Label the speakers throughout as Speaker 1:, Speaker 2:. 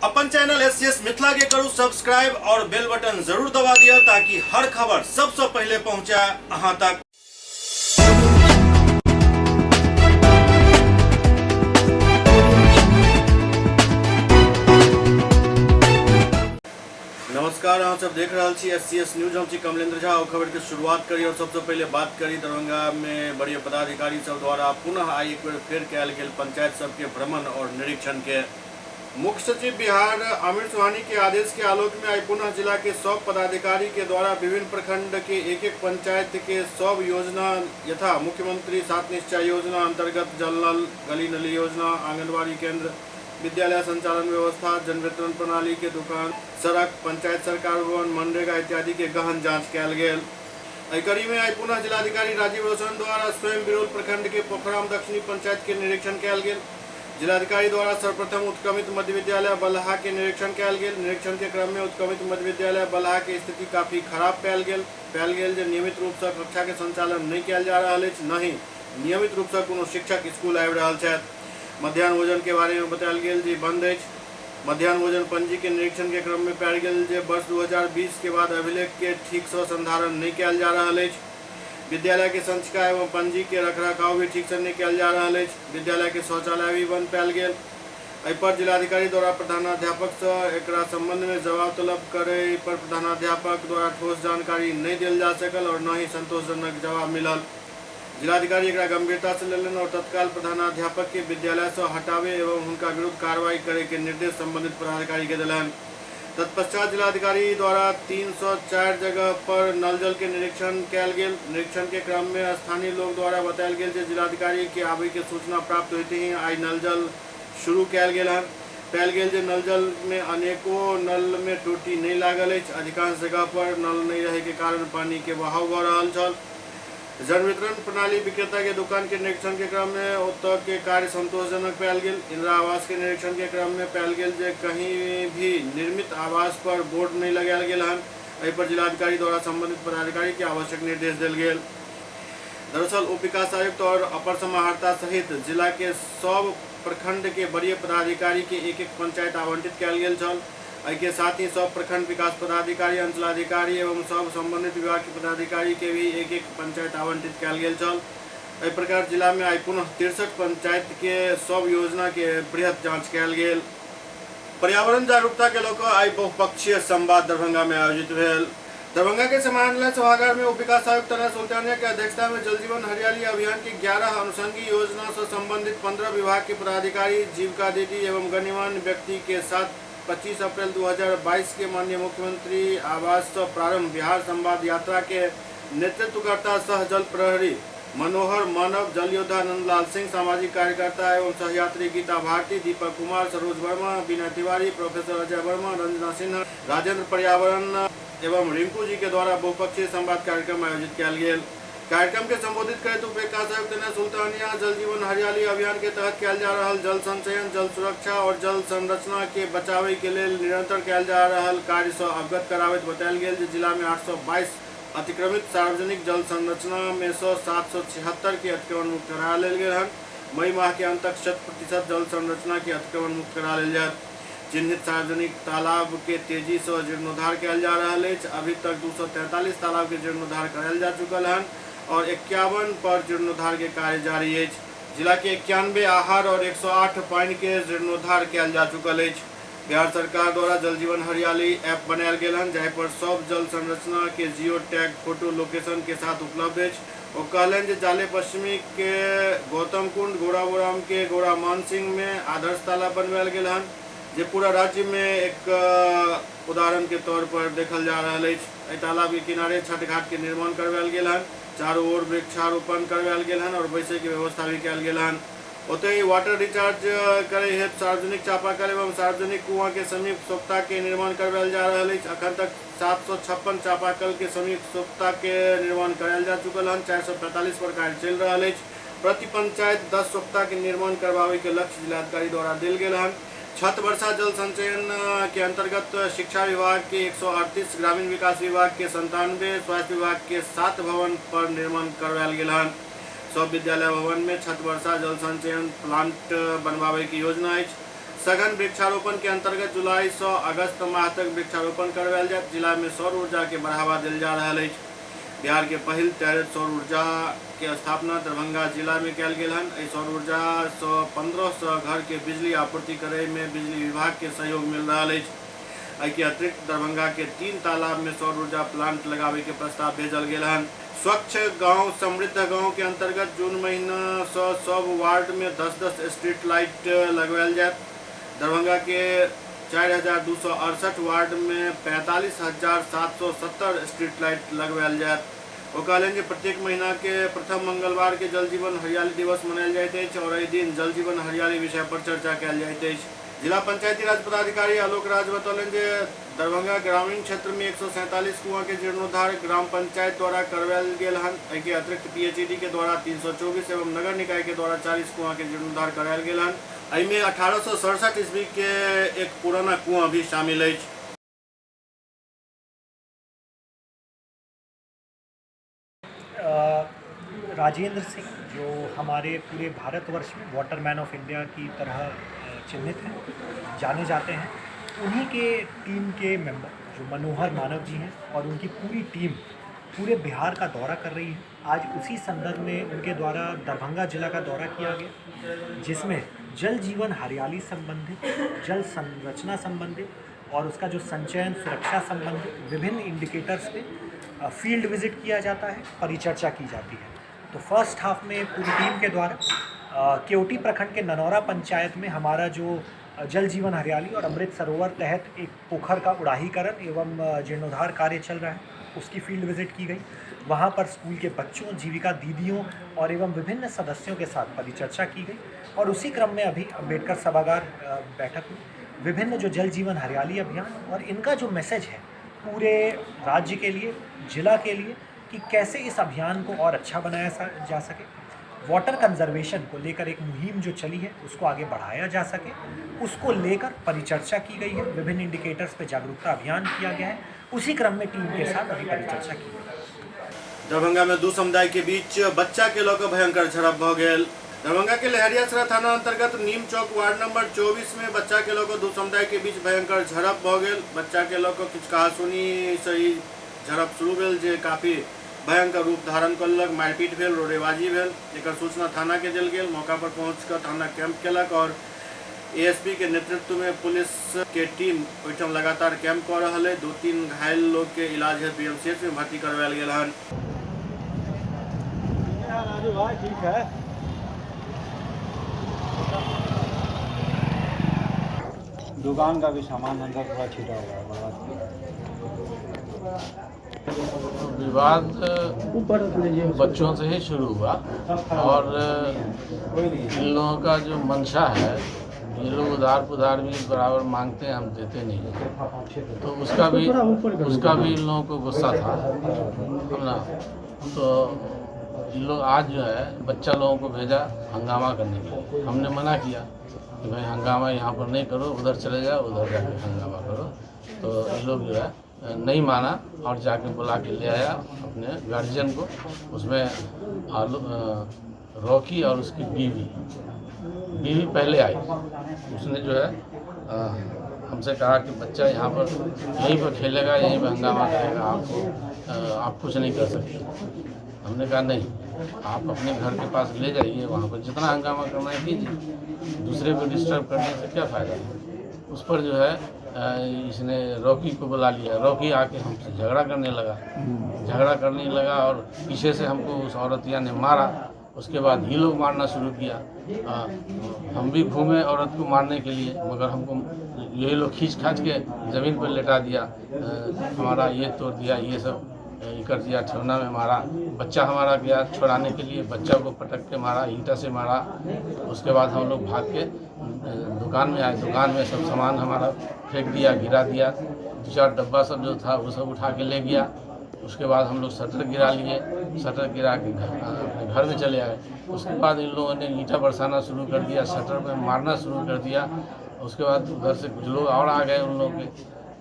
Speaker 1: अपन channel SCS Mithila के करू subscribe और बेल बटन जरूर दबा दिया ताकि हर खबर सबसे पहले पहुंचे अहां तक। नमस्कार, अहाँ सब देख रहा छी एससीएस न्यूज। हम छी कमलेंद्र झा और खबर के शुरुआत करी और सबसे पहले बात करी दरभंगा में बड़े पदाधिकारी सब द्वारा पुनः आई एक बेर फेर कयल गेल पंचायत सबके भ्रमण और निरीक्षण के। मुख्य सचिव बिहार आमिर सुहानी के आदेश के आलोक में आई पुनः जिला के सब पदाधिकारी के द्वारा विभिन्न प्रखंड के एक एक पंचायत के सब योजना यथा मुख्यमंत्री 7 निश्चय योजना अंतर्गत जल नल गली नली योजना, आंगनबाड़ी केंद्र, विद्यालय संचालन व्यवस्था, जन वितरण प्रणाली के दुकान, सड़क, पंचायत सरकार भवन, मनरेगा इत्यादि के गहन जांच कयल गेल। एहि कड़ी में आई पुनः जिलाधिकारी राजीव रोशन द्वारा स्वयं बिरोल प्रखंड के पोखराम दक्षिणी पंचायत के निरीक्षण कयल गेल। जिलाधिकारी द्वारा सर्वप्रथम उत्क्रमित मध्य विद्यालय बलहा के निरीक्षण कयल गेल। निरीक्षण के क्रम में उत्क्रमित मध्य विद्यालय बलहा के स्थिति काफी खराब पायल गेल जे नियमित रूप से कक्षा के संचालन नहीं कयल जा रहल अछि, नहीं नियमित रूप से कोनो शिक्षक स्कूल आबि रहल छथि। मध्याह्न भोजन के बारे में बतायल गेल जे बंद अछि। मध्याह्न भोजन पंजी के निरीक्षण के क्रम में पायल गेल जे वर्ष 2020 के बाद अभिलेख के ठीक से संधारण नहीं कयल जा रहल अछि। विद्यालय के संचिका एवं पंजी के रखरखाव भी ठीक से नहीं कयल जा रहल अछि। विद्यालय के शौचालय भी बंद पायल गेल। एहि पर जिलाधिकारी द्वारा प्रधानाध्यापक से एकरा संबंध में जवाब तलब करे पर प्रधानाध्यापक द्वारा ठोस जानकारी नहीं देल जा सकल और न ही संतोषजनक जवाब मिलल। जिलाधिकारी एकरा गंभीरता से लेलन और तत्काल प्रधानाध्यापक के विद्यालय से हटावे एवं उनका विरुद्ध कार्रवाई करे के निर्देश संबंधित पदाधिकारी के दिलन। तत्पश्चात जिलाधिकारी द्वारा 304 जगह पर नल जल के निरीक्षण कयल गेल। निरीक्षण के क्रम में स्थानीय लोग द्वारा बतायल गेल जे जिलाधिकारी के आबे के सूचना प्राप्त होते ही आई नल जल शुरू कयल गेल हन। पायल गेल जे नल जल में अनेकों नल में टोटी नहीं लागल अछि। अधिकांश जगह पर नल नहीं रहे के कारण पानी के बहाव भ रहल छल। जन वितरण प्रणाली विक्रेता के दुकान के निरीक्षण के क्रम में ओतऽ के कार्य संतोषजनक पायल गेल। इंदिरा आवास के निरीक्षण के क्रम में पायल गेल जे कहीं भी निर्मित आवास पर बोर्ड नहीं लगायल गेल हन। एहि पर जिलाधिकारी द्वारा संबंधित पदाधिकारी के आवश्यक निर्देश देल गेल। दरअसल उप विकास आयुक्त और अपर समाहर्ता सहित जिला के सब प्रखंड के वरीय पदाधिकारी के एक एक पंचायत आवंटित कयल गेल छल। एहि के साथ ही सब प्रखंड विकास पदाधिकारी, अंचलाधिकारी एवं सब संबंधित विभाग के पदाधिकारी के भी एक एक पंचायत आवंटित कयल गेल छल। एहि प्रकार जिला में आई पुनः 63 पंचायत के सब योजना के बृहद जांच कयल गेल। पर्यावरण जागरूकता के लऽ कऽ आई बहुपक्षीय संवाद दरभंगा में आयोजित भेल। दरभंगा के समाहरणालय सभागार में उप विकास आयुक्त तनय सुल्तानिया के अध्यक्षता में जल जीवन हरियाली अभियान की 11 अनुषंगी योजना से संबंधित 15 विभाग के पदाधिकारी, जीविका दीदी एवं गणमान्य व्यक्ति के साथ 25 अप्रैल 2022 के माननीय मुख्यमंत्री आवास से प्रारंभ बिहार संवाद यात्रा के नेतृत्व करता सह जल प्रहरी मनोहर मानव, जल योद्धा नंदलाल सिंह, सामाजिक कार्यकर्ता एवं सहयात्री गीता भारती, दीपक कुमार, सरोज वर्मा, विनय तिवारी, प्रोफेसर अजय वर्मा, रंजना सिन्हा, राजेंद्र पर्यावरण एवं रिंकू जी के द्वारा बहुपक्षीय संवाद कार्यक्रम आयोजित किया गेल। कार्यक्रम के संबोधित करते उप विकास आयुक्त तनय सुल्तानिया जल जीवन हरियाली अभियान के तहत कयल जा रहल जल संचयन, जल सुरक्षा और जल संरचना के बचावे के लेल निरंतर कयल जा रहल कार्य से अवगत कराबैत बतायल गेल जे जिला में 822 अतिक्रमित सार्वजनिक जल संरचना में से 776 के अतिक्रमण मुक्त करा लेल गेल हन। मई माह के अंत तक 100% जल संरचना के अतिक्रमण मुक्त करा लेल जायत। चिन्हित सार्वजनिक तालाब के तेजी से जीर्णोद्धार कयल जा रहल अछि। अभी तक 243 तालाब के जीर्णोद्धार कयल जा चुकल हन और 51 पर जीर्णोद्धार के कार्य जारी अछि। जिला के 91 आहार और 108 पानी के जीर्णोद्धार कयल जा चुकल अछि। बिहार सरकार द्वारा जल जीवन हरियाली ऐप बनायल गेल हन जाहि पर सब जल संरचना के जियो टैग फोटो लोकेशन के साथ उपलब्ध अछि। ओ कहलन जे जाले पश्चिमी के गौतम कुंड, गोराबोराम के गोरा मानसिंह में आदर्श तालाब बनवायल गेल हन जे पूरा राज्य में एक उदाहरण के तौर पर देखल जा रहल अछि। एहि तालाब के किनारे छठ घाट के निर्माण करवायल गेल हन, चारों ओर वृक्षारोपण करवायल गेल हन और बैसे के व्यवस्था भी कयल गेल हन। ओतहि वाटर रिचार्ज करे हेतु सार्वजनिक चापाकल एवं सार्वजनिक कुआं के समीप सोख्ता के निर्माण करवायल जा रहल अछि। अखन तक 756 चापाकल के समीप सोख्ता के निर्माण करायल जा चुकल हन। 445 पर कार्य चल रहल अछि। प्रति पंचायत 10 सोख्ता के निर्माण करवावे के लक्ष्य जिलाधिकारी द्वारा देल गेल हन। छत वर्षा जल संचयन के अंतर्गत शिक्षा विभाग के 138, ग्रामीण विकास विभाग के 97, स्वास्थ्य विभाग के 7 भवन पर निर्माण करवायल गेल हन। सब विद्यालय भवन में छत वर्षा जल संचयन प्लांट बनवावे की योजना अछि। सघन वृक्षारोपण के अंतर्गत जुलाई से अगस्त माह तक वृक्षारोपण करवायल जायत। जिला में सौर ऊर्जा के बढ़ावा दिल जा रहा है। बिहार के पहिल टेरेस सौर ऊर्जा के स्थापना दरभंगा जिला में कल गेल हन। सौर ऊर्जा से 1500 घर के बिजली आपूर्ति करे में बिजली विभाग के सहयोग मिल रहा है। के अतिरिक्त दरभंगा के 3 तालाब में सौर ऊर्जा प्लांट लगावे के प्रस्ताव भेजल गेल हन। स्वच्छ गांव समृद्ध गांव के अंतर्गत जून महीना से सब वार्ड में 10-10 स्ट्रीट लाइट लगवायल जायत। दरभंगा के 4268 वार्ड में 45,770 स्ट्रीट लाइट लगवायल जायत। वो कहलन प्रत्येक महीना के प्रथम मंगलवार के जल जीवन हरियाली दिवस मनायल जाइत अछि और एहि दिन जल जीवन हरियाली विषय पर चर्चा कयल जाइत अछि। जिला पंचायती राज पदाधिकारी आलोक राज बतौलन दरभंगा ग्रामीण क्षेत्र में 147 कुआं के जीर्णोद्धार ग्राम पंचायत द्वारा करवायल गेल हन। के अतिरिक्त PHED के द्वारा 324 एवं नगर निकाय के द्वारा 40 कुआं के जीर्णोद्धार करायल गेल हन। एहिमे 1867 ईस्वी के एक पुराना कुआं भी शामिल है।
Speaker 2: राजेंद्र सिंह जो हमारे पूरे भारतवर्ष में वाटरमैन ऑफ इंडिया की तरह चिन्हित हैं, जाने जाते हैं, उन्हीं के टीम के मेंबर जो मनोहर मानव जी हैं और उनकी पूरी टीम पूरे बिहार का दौरा कर रही है। आज उसी संदर्भ में उनके द्वारा दरभंगा जिला का दौरा किया गया, जिसमें जल जीवन हरियाली संबंधित, जल संरचना संबंधित और उसका जो संचयन सुरक्षा संबंधित विभिन्न इंडिकेटर्स पे फील्ड विजिट किया जाता है, परिचर्चा की जाती है। तो फर्स्ट हाफ में पूरी टीम के द्वारा केवटी प्रखंड के ननौरा पंचायत में हमारा जो जल जीवन हरियाली और अमृत सरोवर तहत एक पोखर का उड़ाहीकरण एवं जीर्णोद्धार कार्य चल रहा है, उसकी फील्ड विजिट की गई। वहाँ पर स्कूल के बच्चों, जीविका दीदियों और एवं विभिन्न सदस्यों के साथ परिचर्चा की गई। और उसी क्रम में अभी अम्बेडकर सभागार बैठक में विभिन्न जो जल जीवन हरियाली अभियान और इनका जो मैसेज है पूरे राज्य के लिए, जिला के लिए, कि कैसे इस अभियान को और अच्छा बनाया जा सके, वाटर कंजर्वेशन को लेकर एक मुहिम जो चली है उसको आगे बढ़ाया जा सके, उसको लेकर परिचर्चा की गई है। विभिन्न इंडिकेटर्स पे जागरूकता अभियान किया गया है। उसी क्रम में टीम के साथ अभी परिचर्चा की गई।
Speaker 1: दरभंगा में दो समुदाय के बीच बच्चा के लऽ कऽ भयंकर झड़प भ गेल। दरभंगा के लहरियासराय थाना अंतर्गत नीम चौक वार्ड नंबर 24 में बच्चा के लऽ कऽ दो समुदाय के बीच भयंकर झड़प भ गेल। बच्चा के लऽ कऽ किछु कहासुनी से ही झड़प शुरू भेल, जे काफी भयंकर रूप धारण करलक। मारपीट भेल, रोडेबाजी भेल। एकर सूचना थाना के देल गेल। मौका पर पहुंचकर थाना कैंप केलक और ASP के नेतृत्व में पुलिस के टीम ओहिठाम लगातार कैंप कर रहा है। 2-3 घायल लोग के इलाज हेतु BMCH में भर्ती करवायल गेल हन।
Speaker 2: ठीक है।
Speaker 3: दुकान का भी सामान अंदर थोड़ा छिटा हुआ है।
Speaker 4: विवाद बच्चों से ही शुरू हुआ और इन लोगों का जो मंशा है, ये लोग उधार पुधार भी बराबर मांगते हैं, हम देते नहीं हैं। तो उसका भी इन लोगों को गुस्सा था ना। तो इन लोग आज जो है बच्चा लोगों को भेजा हंगामा करने के लिए। हमने मना किया कि भाई हंगामा यहाँ पर नहीं करो, उधर चले जाओ, उधर जाके हंगामा करो। तो इन लोग जो है नहीं माना और जाके बुला के ले आया अपने गार्जियन को। उसमें रॉकी और उसकी बीवी पहले आई। उसने जो है हमसे कहा कि बच्चा यहाँ पर यहीं पर खेलेगा, यहीं पर हंगामा करेगा, आप कुछ नहीं कर सकते। हमने कहा नहीं, आप अपने घर के पास ले जाइए, वहाँ पर जितना हंगामा करना है कीजिए, दूसरे को डिस्टर्ब करने से क्या फ़ायदा है। उस पर जो है इसने रॉकी को बुला लिया। रॉकी आके हमसे झगड़ा करने लगा और पीछे से हमको उस औरतिया ने मारा। उसके बाद ही लोग मारना शुरू किया। हम भी घूमे औरत को मारने के लिए, मगर हमको यही लोग खींच खाच के ज़मीन पर लेटा दिया। हमारा ये तोड़ दिया, ये सब कर दिया, ठेवना में मारा। बच्चा हमारा गया छुड़ाने के लिए, बच्चा को पटक के मारा, ईंटा से मारा। उसके बाद हम लोग भाग के दुकान में आए। दुकान में सब सामान हमारा फेंक दिया, गिरा दिया। 2-4 डब्बा सब जो था वो सब उठा के ले गया। उसके बाद हम लोग शटर गिरा लिए। शटर गिरा के अपने घर में चले आए। उसके बाद इन लोगों ने ईंटा बरसाना शुरू कर दिया, शटर में मारना शुरू कर दिया। उसके बाद उधर से कुछ लोग और आ गए। उन लोगों के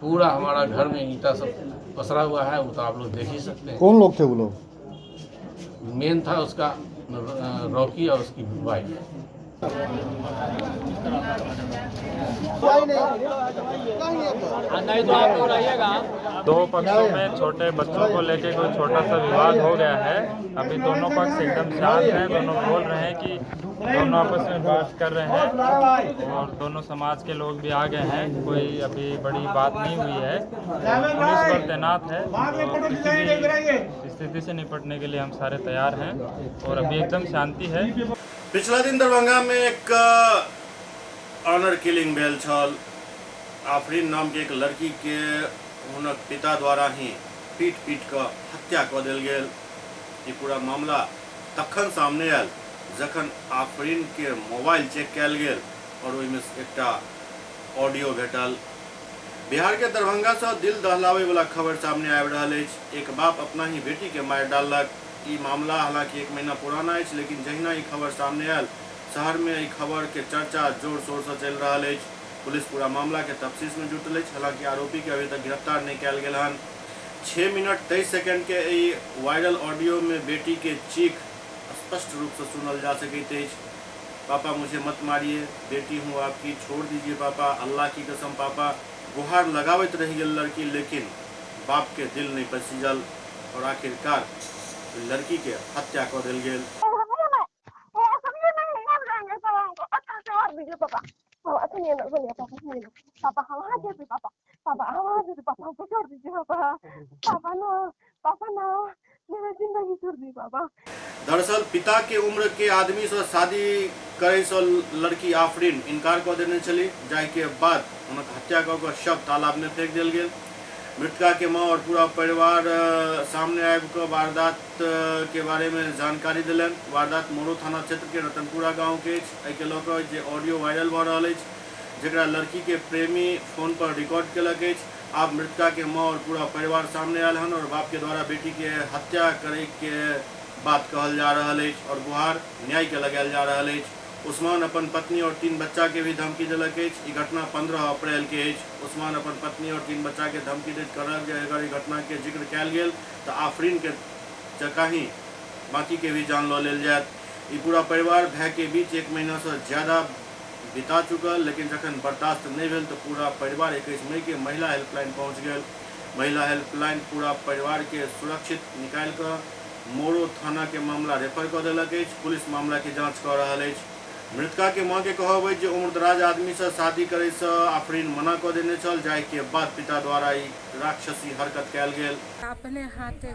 Speaker 4: पूरा हमारा घर में ईंटा सब पसरा हुआ है, वो तो आप लोग देख ही सकते हैं।
Speaker 3: कौन लोग थे वो लोग?
Speaker 4: मेन था उसका रॉकी और उसकी वाइफ।
Speaker 5: दो पक्षों में छोटे बच्चों को लेके कोई छोटा सा विवाद हो गया है। अभी दोनों पक्ष एकदम शांत हैं, दोनों बोल रहे हैं कि दोनों आपस में बात कर रहे हैं और दोनों समाज के लोग भी आ गए हैं। कोई अभी बड़ी बात नहीं हुई है। पुलिस बल तैनात है, तो किसी भी स्थिति से निपटने के लिए हम सारे तैयार हैं और अभी एकदम शांति है।
Speaker 1: पिछला दिन दरभंगा में एक ऑनर किलिंग भेल छल। आफरीन नाम के एक लड़की के हुनक पिता द्वारा ही पीट कऽ हत्या कऽ देल गेल। ई पूरा मामला तखन सामने आयल जखन आफरीन के मोबाइल चेक कयल गेल और ओहिमे एकटा ऑडियो भेटल। बिहार के दरभंगा से दिल दहलावे वाला खबर सामने आबि रहल अछि। एक बाप अपना ही बेटी के मारि डाललक। ई मामला हालांकि 1 महीना पुराना अछि, लेकिन जहिना ई खबर सामने आयल शहर में ई खबर के चर्चा जोर शोर से चलि रहल अछि। पुलिस पूरा मामला के तफ्तीश में जुटल अछि। हालांकि आरोपी के अभी तक गिरफ्तार नहीं कयल गेल हन। 6 मिनट 23 सेकंड के ई वायरल ऑडियो में बेटी के चीख स्पष्ट रूप से सुनल जा सकैत अछि। पापा मुझे मत मारिए, बेटी हूँ आपकी, छोड़ दीजिए पापा, अल्लाह की कसम पापा। गुहार लगावत रही गेल लड़की, लेकिन बाप के दिल नहीं पसीजल और आखिरकार लड़की के हत्या कर देल गेल। दरअसल पिता के उम्र के आदमी से शादी करे से लड़की आफरीन इनकार कर देने चली, जाहि के बाद उनक हत्या कर शव तालाब में फेंक दिल गेल। मृतका के माँ और पूरा परिवार सामने आबि कऽ वारदात के बारे में जानकारी दिलन। वारदात मोरो थाना क्षेत्र के रतनपुरा गाँव के अछि। के लऽ कऽ जे ऑडियो वायरल भऽ रहल अछि, जकरा लड़की के प्रेमी फोन पर रिकॉर्ड केलक अछि। आब मृतका के माँ और पूरा परिवार सामने आयल हन और बाप के द्वारा बेटी के हत्या करे के बात कहल जा रहल अछि और गुहार न्याय के लगायल जा रहल अछि। उस्मान अपन पत्नी और 3 बच्चा के भी धमकी दिलक अछि। ई घटना 15 अप्रैल के अछि। उस्मान अपन पत्नी और 3 बच्चा के धमकी दैत कहलक जे अगर ई घटना के जिक्र कयल गेल तऽ आफरीन के जकाँ ही बाकी के भी जान लऽ लेल जायत। ई पूरा परिवार भाई के बीच 1 महीना से ज्यादा बिता चुकल, लेकिन जखन बर्दाश्त नहीं भेल तो पूरा परिवार 21 मई के महिला हेल्पलाइन पहुँच गए। महिला हेल्पलाइन पूरा परिवार के सुरक्षित निकाल कर मोरो थाना के मामला रेफर कर देलक अछि। पुलिस मामला के जांच कर रहल अछि। मृतका के माँ के कहब अछि जे उम्रदराज आदमी से शादी करे से आफरीन मना कर देने छल, जाहि के बाद पिता द्वारा ई राक्षसी हरकत कयल गेल।
Speaker 6: अपने हाथे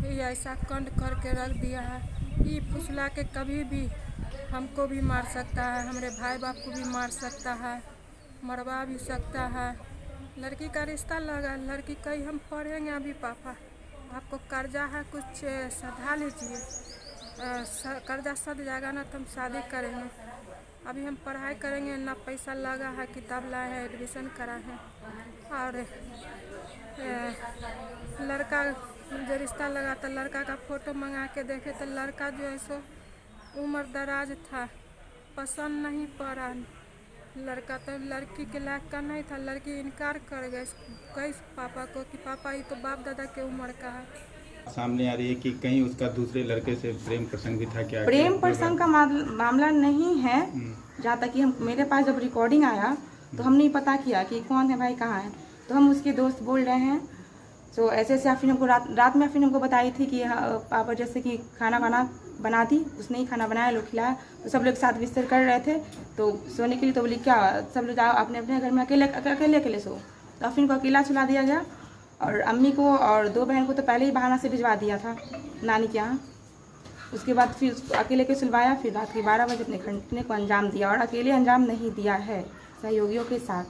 Speaker 6: ये ऐसा कांड करके रख दिया है। ये फुसला के कभी भी हमको भी मार सकता है, हमारे भाई बाप को भी मार सकता है, मरवा भी सकता है। लड़की का रिश्ता लगा, लड़की कहीं हम पढ़ेंगे अभी पापा, आपको कर्जा है कुछ सधा लीजिए, कर्जा सध जाएगा ना तो हम शादी करेंगे। अभी हम पढ़ाई करेंगे, ना पैसा लगा है, किताब लाए हैं, एडमिशन करा है। और लड़का जो रिश्ता लगा तो लड़का का फोटो मंगा के देखे तो लड़का जो है सो उम्र दराज था, पसंद नहीं पड़ा लड़का, तो लड़की के लायक का नहीं था। लड़की इनकार कर गई पापा को कि पापा ये तो बाप दादा के उम्र का है।
Speaker 7: सामने आ रही है कि कहीं उसका दूसरे लड़के से प्रेम प्रसंग भी था क्या?
Speaker 8: प्रेम प्रसंग का मामला नहीं है। जहाँ तक कि हम मेरे पास जब रिकॉर्डिंग आया तो हमने पता किया कि कौन है भाई, कहाँ है, तो हम उसके दोस्त बोल रहे हैं। तो ऐसे ऐसे आफरीन हमको रात में आफरीन हमको बताई थी कि पापा जैसे कि खाना बना दी, उसने ही खाना बनाया, लोग खिलाया। तो सब लोग साथ बिस्तर कर रहे थे तो सोने के लिए, तो बोली क्या सब लोग जाओ अपने अपने घर में अकेले सो। तो आफरीन को अकेला सुला दिया गया और अम्मी को और 2 बहन को तो पहले ही बहाना से भिजवा दिया था नानी के यहाँ। उसके बाद फिर अकेले के सुलवाया, फिर रात के 12 बजे अपने घटने को अंजाम दिया और अकेले अंजाम नहीं दिया है, सहयोगियों के साथ।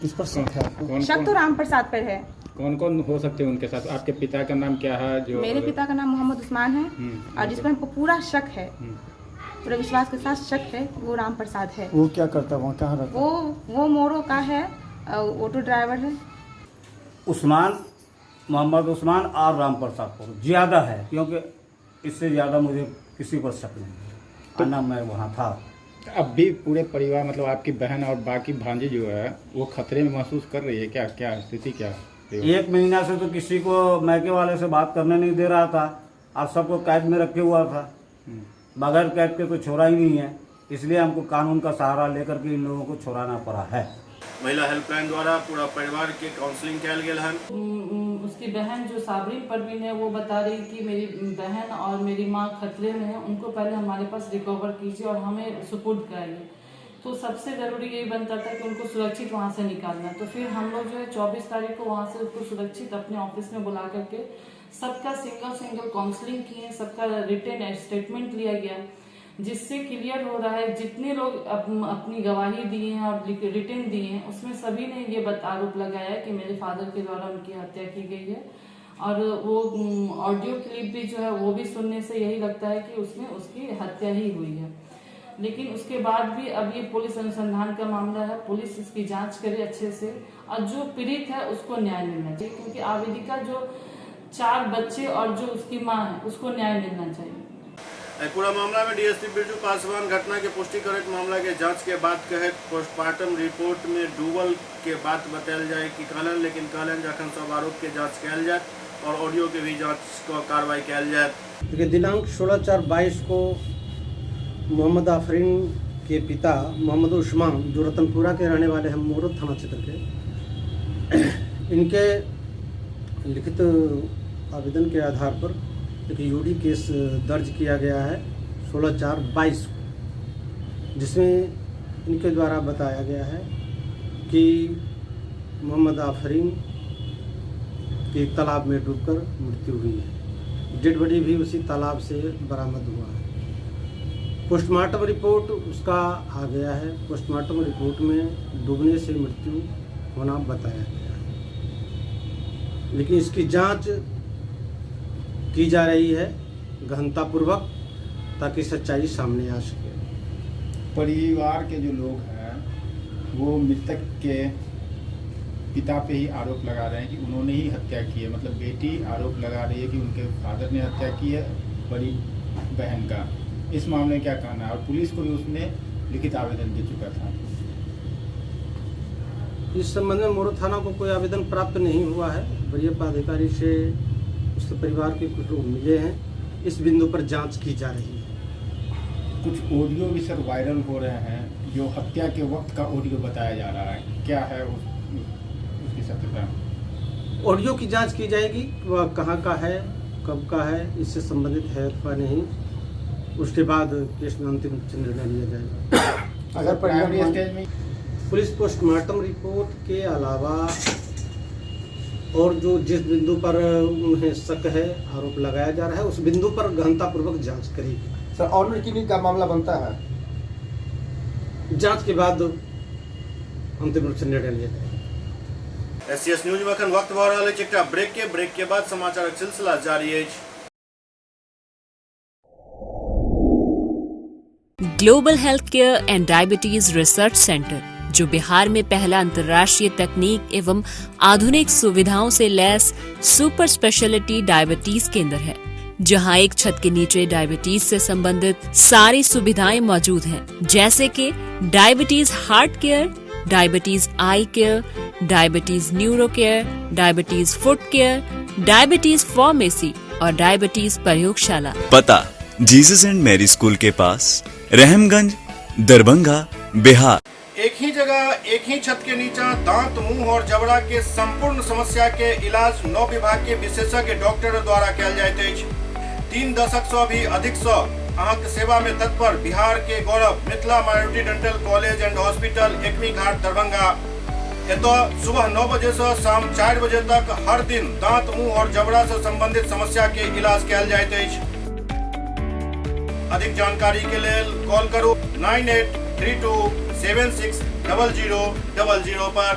Speaker 3: किस पर शक है?
Speaker 8: शक तो राम प्रसाद पर है।
Speaker 7: कौन कौन हो सकते हैं उनके साथ? आपके पिता का नाम क्या है? जो
Speaker 8: मेरे पिता का नाम मोहम्मद उस्मान है और जिस पर हमको पूरा शक है, पूरे विश्वास के साथ शक है, वो राम प्रसाद है।
Speaker 3: वो क्या करता है, वहाँ कहाँ रहता है?
Speaker 8: वो मोरो का है, ऑटो ड्राइवर है।
Speaker 9: उस्मान, मोहम्मद उस्मान और राम प्रसाद को ज़्यादा है, क्योंकि इससे ज़्यादा मुझे किसी पर शक नहीं है। आना मैं वहाँ था।
Speaker 7: अब भी पूरे परिवार मतलब आपकी बहन और बाकी भांजी जो है वो खतरे में महसूस कर रही है क्या? क्या स्थिति क्या है?
Speaker 9: 1 महीना से तो किसी को मैके वाले से बात करने नहीं दे रहा था और सबको कैद में रखे हुआ था। बगैर कैद के तो छोड़ा ही नहीं है, इसलिए हमको कानून का सहारा लेकर के इन लोगों को छोड़ाना पड़ा है।
Speaker 1: महिला हेल्पलाइन द्वारा पूरा परिवार के काउंसलिंग किया गया है।
Speaker 10: उसकी बहन जो साबरीन परवीन है वो बता रही कि मेरी बहन और मेरी माँ खतरे में है, उनको पहले हमारे पास रिकवर कीजिए और हमें सुपुर्द कराइए। तो सबसे ज़रूरी यही बनता था कि उनको सुरक्षित वहाँ से निकालना। तो फिर हम लोग जो है 24 तारीख को वहाँ से उसको सुरक्षित अपने ऑफिस में बुला करके सबका सिंगल काउंसलिंग किए, सबका रिटन स्टेटमेंट लिया गया, जिससे क्लियर हो रहा है जितने लोग अपनी गवाही दिए हैं और रिटन दिए हैं उसमें सभी ने ये आरोप लगाया कि मेरे फादर के द्वारा उनकी हत्या की गई है। और वो ऑडियो क्लिप भी जो है वो भी सुनने से यही लगता है कि उसमें उसकी हत्या ही हुई है। लेकिन उसके बाद भी अब ये पुलिस अनुसंधान का मामला है, पुलिस इसकी जांच करे अच्छे से और जो पीड़ित है उसको न्याय मिलना चाहिए, क्योंकि आवेदिका जो 4 बच्चे और जो उसकी माँ है उसको न्याय मिलना चाहिए।
Speaker 1: पूरा मामला में डीएसपी बिरजू पासवान घटना के पुष्टि करत मामला के जांच के बाद कहे पोस्टमार्टम रिपोर्ट में डूबल के बात बतायल जाए कि कहलन, लेकिन कहलन जखन सब आरोप के जांच कयल जाए और ऑडियो के भी जांच को कार्रवाई कयल जाए।
Speaker 11: देखिए, दिनांक 16/4/22 को मोहम्मद आफरीन के पिता मोहम्मद उस्मान, जो रतनपुरा के रहने वाले हैं, मोरत थाना क्षेत्र के, इनके लिखित आवेदन के आधार पर एक यूडी केस दर्ज किया गया है 16/4/22 को, जिसमें इनके द्वारा बताया गया है कि मोहम्मद आफरीन की तालाब में डूबकर मृत्यु हुई है। डेड बॉडी भी उसी तालाब से बरामद हुआ है। पोस्टमार्टम रिपोर्ट उसका आ गया है। पोस्टमार्टम रिपोर्ट में डूबने से मृत्यु होना बताया गया है, लेकिन इसकी जांच की जा रही है गहनतापूर्वक, ताकि सच्चाई सामने आ सके।
Speaker 7: परिवार के जो लोग हैं वो मृतक के पिता पे ही आरोप लगा रहे हैं कि उन्होंने ही हत्या की है। मतलब बेटी आरोप लगा रही है कि उनके फादर ने हत्या की है बड़ी बहन का। इस मामले में क्या कहना है? और पुलिस को भी उसने लिखित आवेदन दे चुका था।
Speaker 11: इस संबंध में मोरो थाना को कोई आवेदन प्राप्त नहीं हुआ है। वरीय पदाधिकारी से उसके परिवार के कुछ लोग मिले हैं। इस बिंदु पर जांच की जा रही है।
Speaker 7: कुछ ऑडियो भी सर वायरल हो रहे हैं, जो हत्या के वक्त का ऑडियो बताया जा रहा है, क्या है उसकी सत्यता?
Speaker 11: ऑडियो की जांच की जाएगी, वह कहाँ का है, कब का है, इससे संबंधित है अथवा नहीं। उसके बाद केस में अंतिम निर्णय लिया जाएगा।
Speaker 7: अगर प्राइमरी स्टेज में
Speaker 11: पुलिस पोस्टमार्टम रिपोर्ट के अलावा और जो जिस बिंदु पर उन्हें शक है, आरोप लगाया जा रहा है, उस बिंदु पर गहनतापूर्वक जांच करेगी।
Speaker 12: सर, ऑनर किलिंग का मामला बनता है,
Speaker 11: जांच के बाद अंतिम रूप से निर्णय लिया जाएगा।
Speaker 1: एससीएस न्यूज में अखन वक्त भ रहल अछि एकटा ब्रेक के बाद समाचारक सिलसिला जारी अछि।
Speaker 13: Global health care and diabetes research centre, जो बिहार में पहला अंतर्राष्ट्रीय तकनीक एवं आधुनिक सुविधाओं से लैस सुपर स्पेशलिटी डायबिटीज केंद्र है, जहां एक छत के नीचे डायबिटीज से संबंधित सारी सुविधाएं मौजूद हैं, जैसे कि diabetes heart care, diabetes eye care, diabetes neuro care, diabetes foot care, diabetes pharmacy और डायबिटीज प्रयोगशाला।
Speaker 14: पता जीसस एंड मैरी स्कूल के पास, रहमगंज, दरभंगा, बिहार।
Speaker 1: एक ही जगह, एक ही छत के नीचा दांत, मुंह और जबड़ा के संपूर्ण समस्या के इलाज 9 विभाग के विशेषज्ञ डॉक्टर द्वारा कयल जाइत अछि। 3 दशक से भी अधिक से अहाँक सेवा में तत्पर बिहार के गौरव Mithila minority dental college and hospital, Ekmi Ghat, Darbhanga. एतो सुबह 9 बजे से शाम 4 बजे तक हर दिन दांत, मुंह और जबड़ा से संबंधित समस्या के इलाज कयल जाइत अछि। अधिक जानकारी के लिए कॉल करो 9832 760000 पर।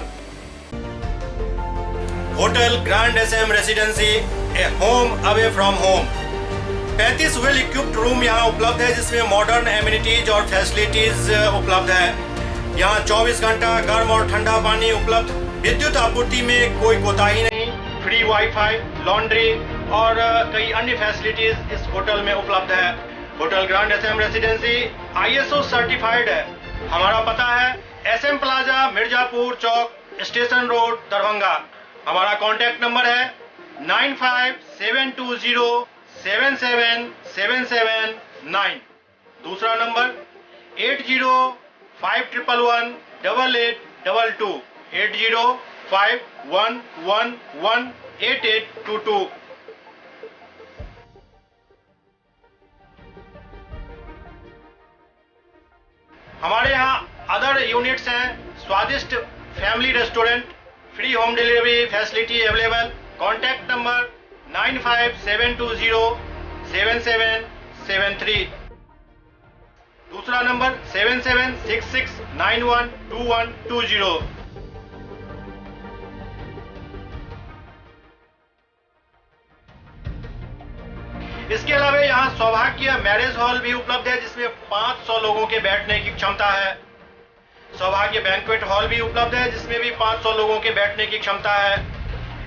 Speaker 1: Hotel grand SM residency, a home away from home. 35 well equipped room यहाँ उपलब्ध है, जिसमें मॉडर्न एमिनिटीज और फैसिलिटीज उपलब्ध है। यहाँ 24 घंटा गर्म और ठंडा पानी उपलब्ध। विद्युत आपूर्ति में कोई कोताही नहीं। फ्री वाईफाई, लॉन्ड्री और कई अन्य फैसिलिटीज इस होटल में उपलब्ध है। Hotel grand SM residency ISO certified है। हमारा पता है SM plaza, Mirzapur Chowk, station road, Darbhanga. हमारा कॉन्टैक्ट नंबर है 9572077779। दूसरा नंबर 8051118822 8051118822। हमारे यहाँ अदर यूनिट्स हैं स्वादिष्ट family restaurant, free home delivery facility available. Contact number 957207773। दूसरा नंबर 7766912120। इसके अलावा यहाँ सौभाग्य मैरिज हॉल भी उपलब्ध है जिसमें 500 लोगों के बैठने की क्षमता है। सौभाग्य बैंक्वेट हॉल भी उपलब्ध है जिसमें भी 500 लोगों के बैठने की क्षमता है।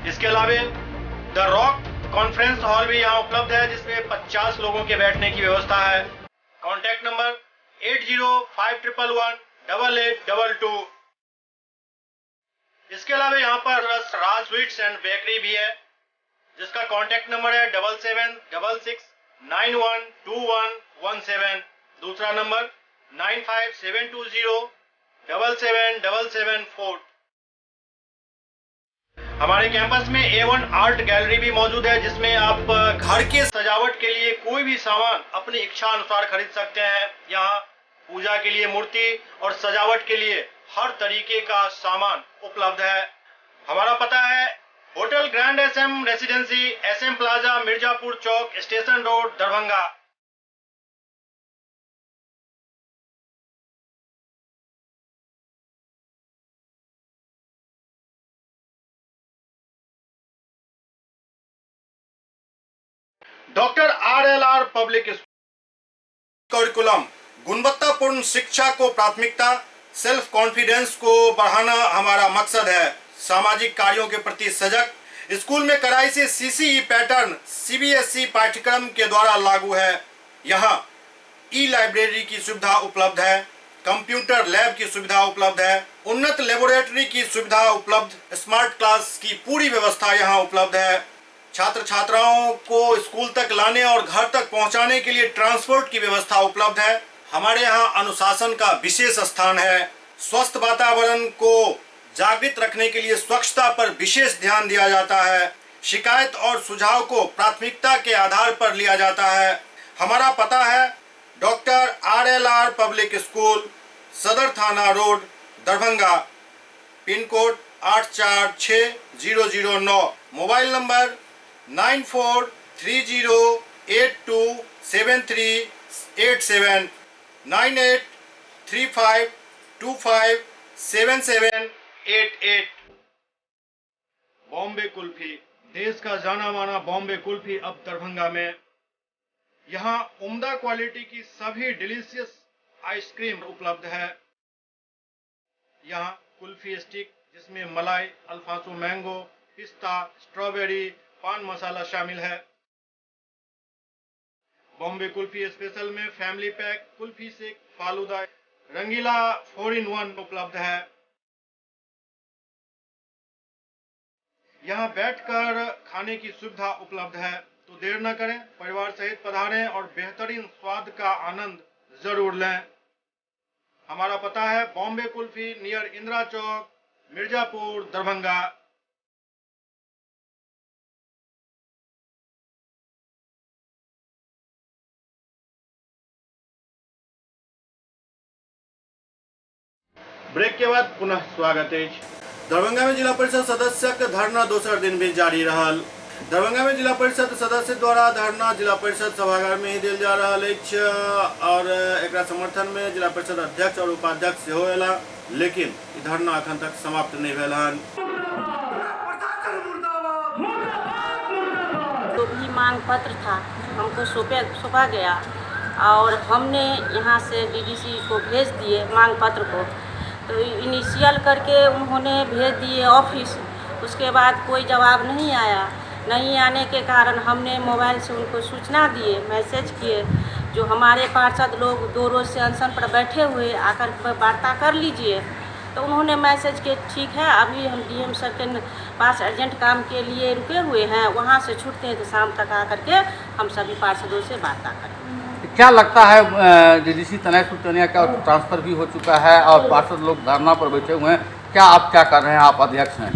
Speaker 1: इसके अलावा द रॉक कॉन्फ्रेंस हॉल भी यहाँ उपलब्ध है जिसमें 50 लोगों के बैठने की व्यवस्था है। Contact number 8051118822। इसके अलावा यहाँ पर राज स्वीट्स एंड बेकरी भी है जिसका कॉन्टैक्ट नंबर है 7766912117। दूसरा नंबर 9572077774। हमारे कैंपस में A1 आर्ट गैलरी भी मौजूद है जिसमें आप घर के सजावट के लिए कोई भी सामान अपनी इच्छा अनुसार खरीद सकते हैं। यहाँ पूजा के लिए मूर्ति और सजावट के लिए हर तरीके का सामान उपलब्ध है। हमारा पता है hotel grand SM residency, SM plaza, Mirzapur Chowk, station road, Darbhanga. Doctor RLR public curriculum गुणवत्तापूर्ण शिक्षा को प्राथमिकता, सेल्फ कॉन्फिडेंस को बढ़ाना हमारा मकसद है। सामाजिक कार्यों के प्रति सजग। स्कूल में कड़ाई से CCE पैटर्न CBSE पाठ्यक्रम के द्वारा लागू है। यहाँ ई-लाइब्रेरी की सुविधा उपलब्ध है, कंप्यूटर लैब की सुविधा उपलब्ध है, उन्नत लेबोरेटरी की सुविधा उपलब्ध, स्मार्ट क्लास की पूरी व्यवस्था यहाँ उपलब्ध है। छात्र छात्राओं को स्कूल तक लाने और घर तक पहुंचाने के लिए ट्रांसपोर्ट की व्यवस्था उपलब्ध है। हमारे यहाँ अनुशासन का विशेष स्थान है। स्वस्थ वातावरण को जागृत रखने के लिए स्वच्छता पर विशेष ध्यान दिया जाता है। शिकायत और सुझाव को प्राथमिकता के आधार पर लिया जाता है। हमारा पता है डॉक्टर RLR पब्लिक स्कूल, सदर थाना road, Darbhanga, pin code 846009। Mobile number 9430827387 9835257788। Bombay kulfi, देश का जाना माना बॉम्बे कुल्फी अब दरभंगा में। यहाँ उम्दा क्वालिटी की सभी डिलीशियस आइसक्रीम उपलब्ध है। यहाँ कुल्फी स्टिक जिसमें मलाई, अल्फांसो मैंगो, पिस्ता, स्ट्रॉबेरी, पान मसाला शामिल है। बॉम्बे कुल्फी स्पेशल में फैमिली पैक, कुल्फी सेक, फालूदा, रंगीला 4-in-1 उपलब्ध है। यहाँ बैठकर खाने की सुविधा उपलब्ध है। तो देर न करें, परिवार सहित पधारें और बेहतरीन स्वाद का आनंद जरूर लें। हमारा पता है बॉम्बे कुल्फी नियर इंदिरा चौक, मिर्जापुर, दरभंगा। ब्रेक के बाद पुनः स्वागत है। दरभंगा में जिला परिषद सदस्यक धरना दोसर दिन भी जारी रहल। दरभंगा में जिला परिषद सदस्य द्वारा धरना जिला परिषद सभागार में ही दिल जा रहा है और एक समर्थन में जिला परिषद अध्यक्ष और उपाध्यक्ष से होएला, लेकिन धरना अखन तक समाप्त नहीं भेल हन।
Speaker 15: जो भी मांग पत्र था हमको सौंपा गया और हमने यहाँ से DDC को भेज दिए मांग पत्र को। तो इनिशियल करके उन्होंने भेज दिए ऑफिस, उसके बाद कोई जवाब नहीं आया। नहीं आने के कारण हमने मोबाइल से उनको सूचना दिए, मैसेज किए। जो हमारे पार्षद लोग 2 रोज से अनशन पर बैठे हुए, आकर वार्ता कर लीजिए। तो उन्होंने मैसेज किए ठीक है, अभी हम DM सर के पास अर्जेंट काम के लिए रुके हुए हैं, वहाँ से छूटते हैं तो शाम तक आकर के हम सभी पार्षदों से वार्ता करें।
Speaker 4: क्या लगता है डीडीसी तनय सुल्तानिया का ट्रांसफ़र भी हो चुका है और पार्षद लोग धरना पर बैठे हुए हैं, क्या आप क्या कर रहे हैं, आप अध्यक्ष हैं?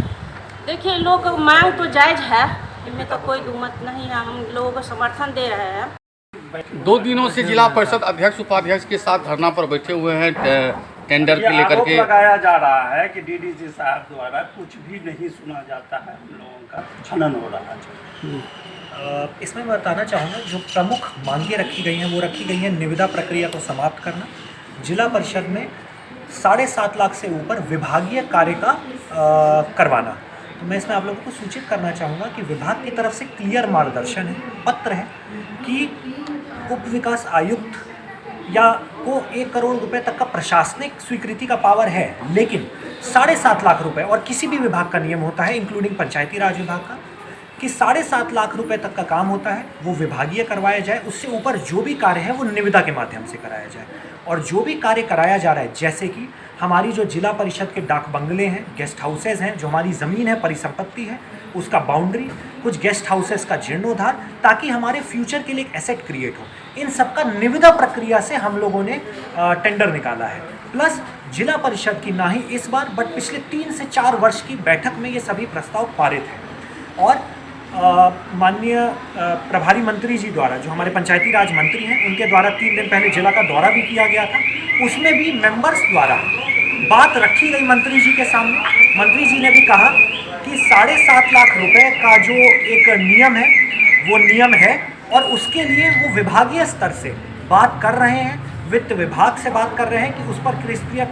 Speaker 15: देखिए, लोग मांग तो जायज़ है, इनमें तो कोई दुमत नहीं है, हम लोगों को समर्थन दे रहे हैं।
Speaker 4: 2 दिनों से जिला परिषद अध्यक्ष उपाध्यक्ष के साथ धरना पर बैठे हुए हैं टेंडर के लेकर के।
Speaker 16: लगाया जा रहा है कि डीडीसी साहब द्वारा कुछ भी नहीं सुना जाता है, हम लोगों का छनन हो रहा है।
Speaker 2: इसमें मैं बताना चाहूँगा जो प्रमुख मांगें रखी गई हैं वो रखी गई हैं निविदा प्रक्रिया को समाप्त करना, जिला परिषद में 7.5 लाख से ऊपर विभागीय कार्य का करवाना। तो मैं इसमें आप लोगों को सूचित करना चाहूँगा कि विभाग की तरफ से क्लियर मार्गदर्शन है, पत्र है कि उप विकास आयुक्त या को 1 करोड़ रुपए तक का प्रशासनिक स्वीकृति का पावर है, लेकिन 7.5 लाख रुपए और किसी भी विभाग का नियम होता है इंक्लूडिंग पंचायती राज विभाग का कि 7.5 लाख रुपए तक का काम होता है वो विभागीय करवाया जाए, उससे ऊपर जो भी कार्य है वो निविदा के माध्यम से कराया जाए। और जो भी कार्य कराया जा रहा है, जैसे कि हमारी जो जिला परिषद के डाक बंगले हैं, गेस्ट हाउसेज हैं, जो हमारी ज़मीन है, परिसंपत्ति है, उसका बाउंड्री, कुछ गेस्ट हाउसेज का जीर्णोद्धार, ताकि हमारे फ्यूचर के लिए एक एसेट क्रिएट हो, इन सबका निविदा प्रक्रिया से हम लोगों ने टेंडर निकाला है। प्लस जिला परिषद की ना ही इस बार बट पिछले 3 से 4 वर्ष की बैठक में ये सभी प्रस्ताव पारित हैं। और माननीय प्रभारी मंत्री जी द्वारा, जो हमारे पंचायती राज मंत्री हैं, उनके द्वारा 3 दिन पहले जिला का दौरा भी किया गया था, उसमें भी मेंबर्स द्वारा बात रखी गई मंत्री जी के सामने। मंत्री जी ने भी कहा कि 7.5 लाख रुपए का जो एक नियम है वो नियम है और उसके लिए वो विभागीय स्तर से बात कर रहे हैं, वित्त विभाग से बात कर रहे हैं कि उस पर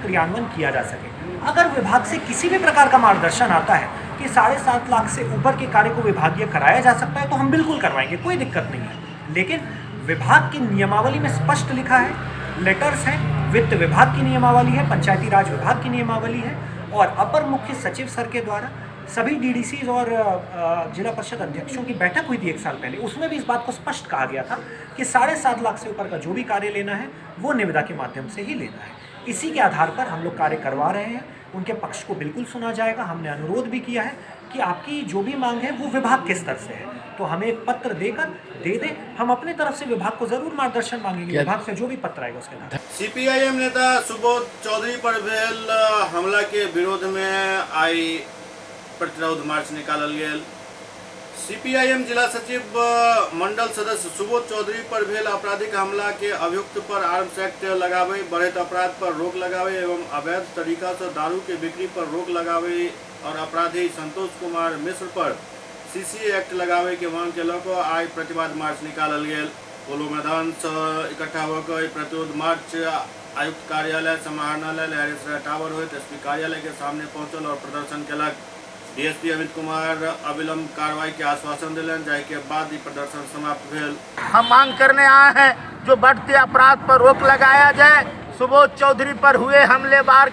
Speaker 2: क्रियान्वयन किया जा सके। अगर विभाग से किसी भी प्रकार का मार्गदर्शन आता है कि 7.5 लाख से ऊपर के कार्य को विभागीय कराया जा सकता है तो हम बिल्कुल करवाएंगे, कोई दिक्कत नहीं है। लेकिन विभाग की नियमावली में स्पष्ट लिखा है, लेटर्स हैं, वित्त विभाग की नियमावली है, पंचायती राज विभाग की नियमावली है और अपर मुख्य सचिव सर के द्वारा सभी डीडीसीज और जिला परिषद अध्यक्षों की बैठक हुई थी 1 साल पहले, उसमें भी इस बात को स्पष्ट कहा गया था कि 7.5 लाख से ऊपर का जो भी कार्य लेना है वो निविदा के माध्यम से ही लेना है। इसी के आधार पर हम लोग कार्य करवा रहे हैं, उनके पक्ष को बिल्कुल सुना जाएगा। हमने अनुरोध भी किया है कि आपकी जो भी मांग है वो विभाग के स्तर से है, तो हमें एक पत्र देकर दे दें, हम अपनी तरफ से विभाग को जरूर मार्गदर्शन मांगेंगे, विभाग से जो भी पत्र आएगा उसके बाद।
Speaker 1: सीपीआईएम नेता सुबोध चौधरी पर भेल हमला के विरोध में आई प्रतिरोध मार्च निकालल गेल। सीपीआईएम जिला सचिव मंडल सदस्य सुबोध चौधरी पर भेल आपराधिक हमला के अभियुक्त पर आर्म्स एक्ट लगावे, बढ़त अपराध पर रोक लगावे एवं अवैध तरीका से दारू के बिक्री पर रोक लगावे और अपराधी संतोष कुमार मिश्र पर सीसी एक्ट लगावे के मांग के लको आज प्रतिवाद मार्च निकालल गेल। पोलो मैदान से इकट्ठा होकर प्रतिरोध मार्च आयुक्त कार्यालय, समाहरणालय, लहरेसराय टावर होते एसपी कार्यालय के सामने पहुंचल और प्रदर्शन कलक। डीएसपी अमित कुमार अविलंब कार्रवाई के आश्वासन दिलन, जाय के बाद प्रदर्शन समाप्त भेल।
Speaker 17: हम मांग करने आए हैं जो बढ़ते अपराध पर रोक लगाया जाए, सुबोध चौधरी पर हुए हमलेवार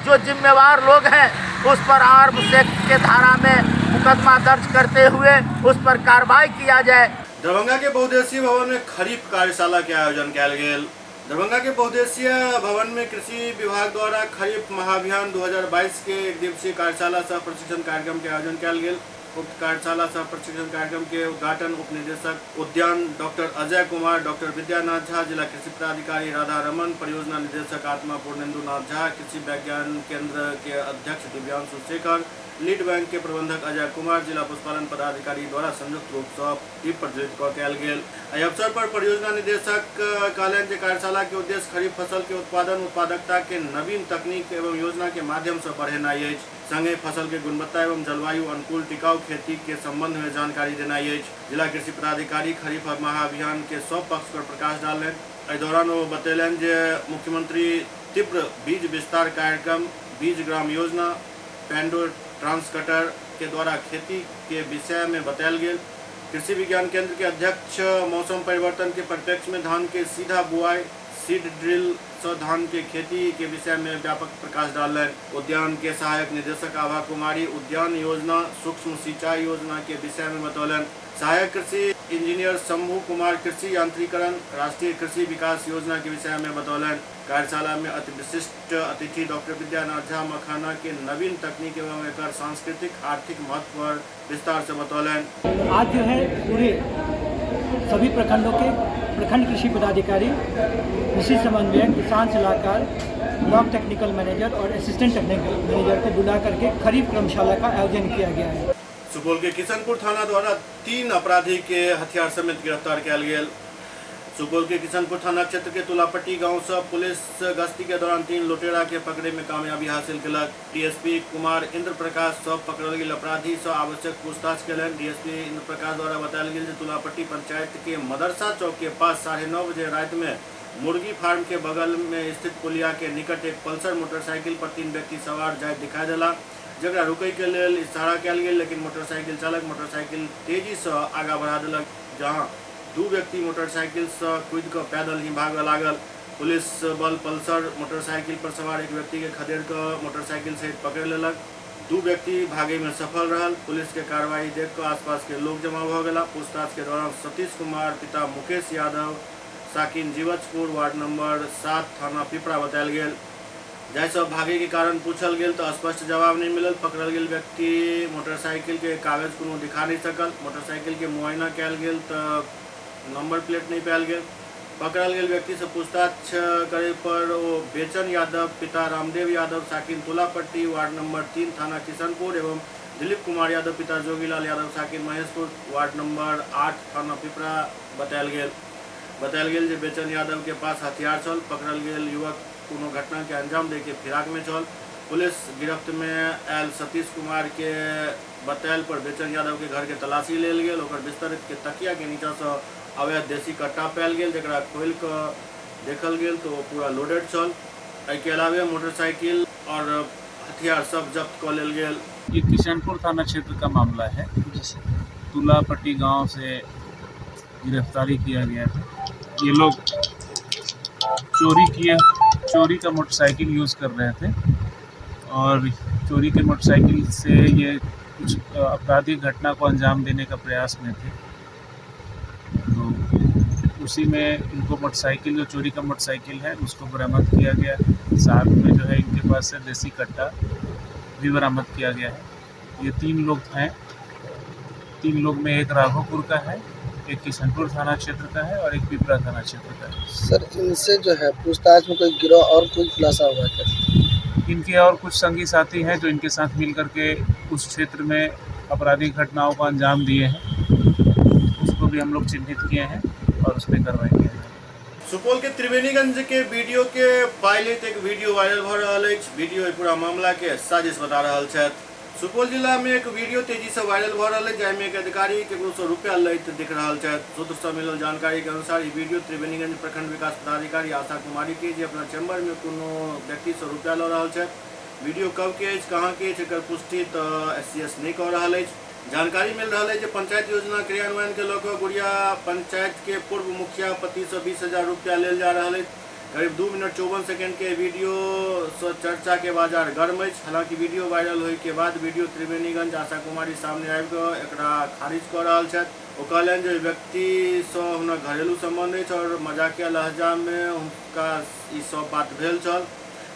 Speaker 17: जो जिम्मेवार लोग हैं उस पर आर्म्स एक्ट के धारा में मुकदमा दर्ज करते हुए उस पर कार्रवाई किया जाए।
Speaker 1: दरभंगा के बहुउद्देशीय भवन में खरीफ कार्यशाला के आयोजन कयल गेल। दरभंगा के बहुउद्देशीय भवन में कृषि विभाग द्वारा खरीफ महाअभियान 2022 के 1 दिवसीय कार्यशाला सह प्रशिक्षण कार्यक्रम के आयोजन कयल गेल। उक्त कार्यशाला सह प्रशिक्षण कार्यक्रम के उद्घाटन उप निदेशक उद्यान डॉक्टर अजय कुमार, डॉक्टर विद्यानाथ झा, जिला कृषि पदाधिकारी राधा रमन, परियोजना निदेशक आत्मा पूर्णेंदुनाथ झा, कृषि विज्ञान केंद्र के अध्यक्ष दिव्यांशु शेखर, लीड बैंक के प्रबंधक अजय कुमार, जिला पशुपालन पदाधिकारी द्वारा संयुक्त रूप से प्रज्वलित कयल गेल। एहि अवसर पर परियोजना निदेशक कहलन जे कार्यशाला के उद्देश्य खरीफ फसल के उत्पादन उत्पादकता के नवीन तकनीक एवं योजना के माध्यम से बढ़ेनाई अछि, संगे फसल के गुणवत्ता एवं जलवायु अनुकूल टिकाऊ खेती के संबंध में जानकारी देनाई अछि। जिला कृषि पदाधिकारी खरीफ महाअभियान के सब पक्ष पर प्रकाश डालनि। एहि दौरान वो बतेलन जे मुख्यमंत्री तीव्र बीज विस्तार कार्यक्रम, बीज ग्राम योजना, पेंडो ट्रांसकटर के द्वारा खेती के विषय में बतायल गेल। कृषि विज्ञान केंद्र के अध्यक्ष मौसम परिवर्तन के परिप्रेक्ष्य में धान के सीधा बुआई, सीड ड्रिल से धान के खेती के विषय में व्यापक प्रकाश डालने। उद्यान के सहायक निदेशक आभा कुमारी उद्यान योजना, सूक्ष्म सिंचाई योजना के विषय में बतौलन। सहायक कृषि इंजीनियर शंभू कुमार कृषि यांत्रिकरण, राष्ट्रीय कृषि विकास योजना के विषय में बतौलन। कार्यशाला में अति विशिष्ट अतिथि डॉक्टर विद्यानाथ झा मखाना के नवीन तकनीक एवं एक सांस्कृतिक आर्थिक महत्व पर विस्तार से बतौलन।
Speaker 11: आज जो है पूरे
Speaker 18: सभी प्रखंडों के प्रखंड कृषि पदाधिकारी, कृषि समन्वयक, किसान सलाहकार, ब्लॉक टेक्निकल मैनेजर और असिस्टेंट टेक्निकल मैनेजर को बुला करके खरीफ कर्मशाला का आयोजन किया गया है।
Speaker 1: सुपौल के किशनपुर थाना द्वारा 3 अपराधी के हथियार समेत गिरफ्तार किया गया। सुपौल के किशनपुर थाना क्षेत्र के तुलापट्टी गांव से पुलिस गश्ती के दौरान 3 लुटेरा के पकड़े में कामयाबी हासिल कलक। डीएसपी कुमार इंद्र प्रकाश सब पकड़ल गेल अपराधी से आवश्यक पूछताछ कलन। डीएसपी इंद्र प्रकाश द्वारा बतायल गेल तुलापट्टी पंचायत के मदरसा चौक के पास 9:30 बजे रात में मुर्गी फार्म के बगल में स्थित पुलिया के निकट एक पल्सर मोटरसाइकिल पर 3 व्यक्ति सवार जाइत दिखाई दिला, जकरा रुकै के लेल इशारा कयल गेल, लेकिन मोटरसाइकिल चालक मोटरसाइकिल तेजी से आगा बढ़ा दिलक, जहां 2 व्यक्ति मोटरसाइकिल से कूद कर पैदल ही भागऽ लागल। पुलिस बल पल्सर मोटरसाइकिल पर सवार एक व्यक्ति के खदेड़ कर मोटरसाइकिल सहित पकड़ लेलक। 2 व्यक्ति भागे में सफल रहल। पुलिस के कार्रवाई देख कर आसपास के लोग जमा भ गेला। पूछताछ के दौरान सतीश कुमार पिता मुकेश यादव साकिन जीवचपुर वार्ड नंबर 7 थाना पिपरा बतायल गेल। जैसे भागे के कारण पूछल गेल तो स्पष्ट जवाब नहीं मिलल। पकड़ल गेल व्यक्ति मोटरसाइकिल के कागज कोनो दिखा नहीं सकल। मोटरसाइकिल के मुआयना कयल गेल तो नंबर प्लेट नहीं पायल गेल। पकड़ल गेल व्यक्ति से पूछताछ करे पर वो बेचन यादव पिता रामदेव यादव साकिन तुलापट्टी वार्ड नंबर 3 थाना किशनपुर एवं दिलीप कुमार यादव पिता जोगीलाल यादव साकिन महेशपुर वार्ड नंबर 8 थाना पिपरा बतायल गेल जे बेचन यादव के पास हथियार छल। पकड़ल गेल युवक कोनो घटना के अंजाम दे के फिराक में छल। पुलिस गिरफ्त में आयल सतीश कुमार के बतायल पर बेचन यादव के घर के तलाशी लेल गेल। ओकर बिस्तर के तकिया के नीचा से अवैध देसी कट्टा पायल गेल, जकरा खोल कर देखल गेल तो पूरा लोडेड छल। एहि के अलावे मोटरसाइकिल और हथियार सब जब्त कर लेल गेल।
Speaker 19: ये किशनपुर थाना क्षेत्र का मामला है। तुलापट्टी गांव से गिरफ्तारी किया गया था। ये लोग चोरी का मोटरसाइकिल यूज़ कर रहे थे और चोरी के मोटरसाइकिल से ये कुछ आपराधिक घटना को अंजाम देने का प्रयास में थे। तो उसी में इनको मोटरसाइकिल, जो चोरी का मोटरसाइकिल है, उसको बरामद किया गया। साथ में जो है इनके पास से देसी कट्टा भी बरामद किया गया है। ये 3 लोग हैं। 3 लोग में एक राघोपुर का है, एक किशनपुर थाना क्षेत्र का है और एक पिपरा थाना क्षेत्र का है।
Speaker 12: सर, इनसे जो है पूछताछ में कोई गिरोह और कोई खुलासा हुआ है?
Speaker 19: इनके और कुछ संगी साथी हैं जो इनके साथ मिल करके उस क्षेत्र में आपराधिक घटनाओं को अंजाम दिए हैं। उसको भी हम लोग चिन्हित किए हैं और उस पर कार्रवाई की है।
Speaker 1: सुपौल के त्रिवेणीगंज के वीडियो के पहले एक वीडियो वायरल भ रहा है। वीडियो पूरा मामला के साजिश बता रहा है। सुपौल जिला में एक वीडियो तेजी से वायरल भ रहा है, जैमें एक अधिकारी केकरो रुपया लैत दिख रहा है। सूत्र से मिलल जानकारी के अनुसार ये वीडियो त्रिवेणीगंज प्रखंड विकास पदाधिकारी आशा कुमारी के जे अपना चैम्बर में कोनो व्यक्ति से रुपया ल रहा है। वीडियो कब के कहाँ के एकर पुष्टि तो SCS नहीं कर रहा है। जानकारी मिल रहा है कि पंचायत योजना क्रियान्वयन के लऽ गुड़िया पंचायत के पूर्व मुखिया पति से 20,000 रुपया लेल जा रहा है। करीब 2 मिनट 54 सेकंड के वीडियो से चर्चा के बाजार गर्म है। हालांकि वीडियो वायरल होने के बाद वीडियो त्रिवेणीगंज आशा कुमारी सामने आबि कऽ एकरा खारिज कर रहा है। वो कहलन जे व्यक्ति से हुनक घरेलू संबंध है और मजाकिया लहजा में हुनका ई सब बात भेल छल।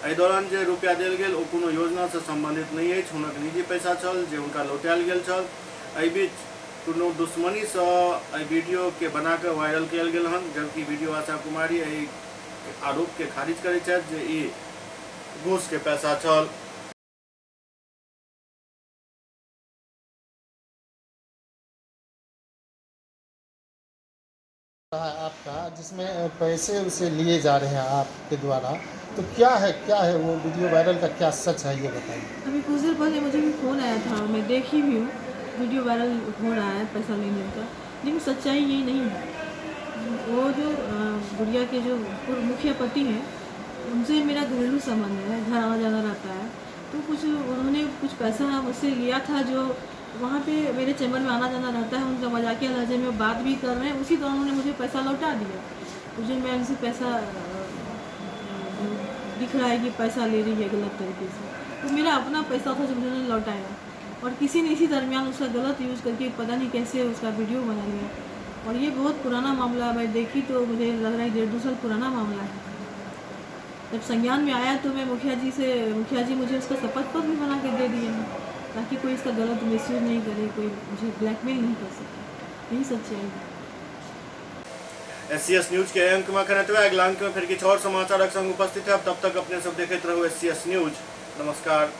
Speaker 1: एहि दौरान जे रुपया देल गेल ओ कोनो योजना से संबंधित नहीं है, हुनक निजी पैसा छल जे हुनका लौटायल गेल छल। एहि बीच कोनो दुश्मनी से एहि वीडियो के बना के वायरल किया गेल हन, जबकि वीडियो आशा कुमारी एहि आरोप के खारिज करे छथि जे ई घूस के पैसा छल।
Speaker 12: आपका जिसमें पैसे उसे लिए जा रहे हैं आपके द्वारा, तो क्या है वो वीडियो वायरल का क्या सच है, ये बताइए।
Speaker 20: अभी कुछ देर पहले मुझे भी फ़ोन आया था, मैं देखी भी हूँ वीडियो वायरल हो रहा है पैसा लेने का, लेकिन सच्चाई यही नहीं है। वो जो गुड़िया के जो पूर्व मुखिया पति हैं उनसे मेरा घरेलू संबंध है, घर आना जाना रहता है। तो कुछ उन्होंने कुछ पैसा मुझसे लिया था, जो वहाँ पे मेरे चैम्बर में आना जाना रहता है। उनका मजाकिया लहजे में बात भी कर रहे हैं, उसी दौरान उन्होंने मुझे पैसा लौटा दिया। मुझे मैं उनसे पैसा दिख रहा है कि पैसा ले रही है गलत तरीके से, तो मेरा अपना पैसा था जो उन्होंने लौटाया, और किसी ने इसी दरमियान उसका गलत यूज़ करके पता नहीं कैसे उसका वीडियो बना लिया। और ये बहुत पुराना मामला है, मैं देखी तो मुझे लग रहा है 1.5-2 साल पुराना मामला है। जब संज्ञान में आया तो मैं मुखिया जी मुझे उसका शपथ पत्र भी बना के दे दिए हैं, ताकि कोई इसका गलत मिसयूज नहीं करे, कोई मुझे ब्लैकमेल नहीं कर सके। यही सच्चाई है।
Speaker 1: SCS न्यूज के अंक में खनत हुआ अगला अंक में फिर किछु और समाचारक संग उपस्थित है। तब तक अपने सब देखते रहो SCS न्यूज। नमस्कार।